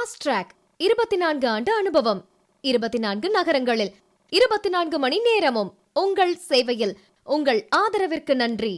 Fast track 24 ஆண்டு அனுபவம், 24 நகரங்களில் 24 மணி நேரமும் உங்கள் சேவையில். உங்கள் ஆதரவிற்கு நன்றி.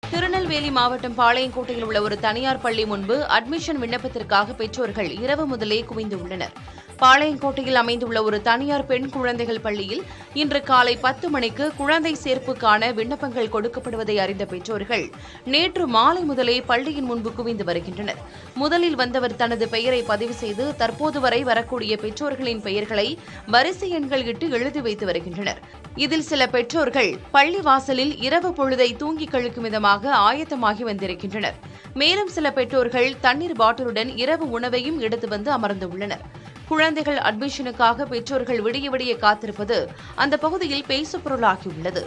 திருநெல்வேலி மாவட்டம் பாளையங்கோட்டையில் உள்ள ஒரு தனியார் பள்ளி முன்பு அட்மிஷன் விண்ணப்பத்திற்காக பெற்றோர்கள் இரவு முதலே குவிந்துள்ளனர். பாளையங்கோட்டையில் அமைந்துள்ள ஒரு தனியார் பெண் குழந்தைகள் பள்ளியில் இன்று காலை 10 மணிக்கு குழந்தை சேர்ப்புக்கான விண்ணப்பங்கள் கொடுக்கப்படுவதை அறிந்த பெற்றோர்கள் நேற்று மாலை முதலே பள்ளியின் முன்பு குவிந்து வருகின்றனர். முதலில் வந்தவர் தனது பெயரை பதிவு செய்து தற்போது வரை வரக்கூடிய பெற்றோர்களின் பெயர்களை வரிசை எண்கள் இட்டு எழுதி வைத்து வருகின்றனர். இதில் சில பெற்றோர்கள் பள்ளி வாசலில் இரவு பொழுதை தூங்கி கழிக்கும் விதமாக ஆயத்தமாகி வந்திருக்கின்றனர். மேலும் சில பெற்றோர்கள் தண்ணீர் பாட்டிலுடன் இரவு உணவையும் எடுத்து வந்து அமர்ந்துள்ளனர். குழந்தைகள் அட்மிஷனுக்காக பெற்றோர்கள் விடிய விடிய காத்திருப்பது அந்த பகுதியில் பேசுபொருளாகியுள்ளது.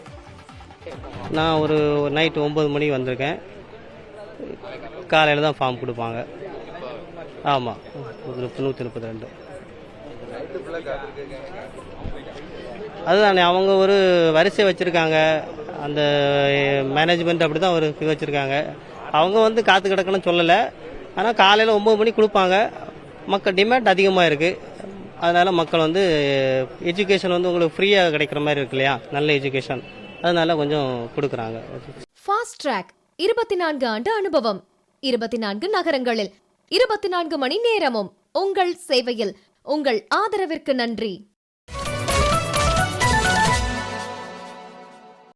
நான் ஒரு நைட்டு 9 மணிக்கு வந்திருக்கேன். காலையில் தான் ஃபார்ம் கொடுப்பாங்க. ஆமாம், 132. அதுதான் அவங்க ஒரு வரிசை வச்சுருக்காங்க. அந்த மேனேஜ்மெண்ட் அப்படி தான் ஒரு இது வச்சுருக்காங்க. அவங்க வந்து காத்து கிடக்கணும்னு சொல்லலை. ஆனால் காலையில் 9 மணிக்கு கொடுப்பாங்க. மக்கள் டிமாண்ட் அதிகமாக இருக்குது. அதனால் மக்கள் வந்து எஜுகேஷன் வந்து உங்களுக்கு ஃப்ரீயாக கிடைக்கிற மாதிரி இருக்கு இல்லையா, நல்ல எஜுகேஷன், அதனால கொஞ்சம் கொடுக்குறாங்க. ஃபாஸ்ட் ட்ராக் 24 ஆண்டு அனுபவம், 24 நகரங்களில் 24 மணி நேரமும் உங்கள் சேவையில். உங்கள் ஆதரவிற்கு நன்றி.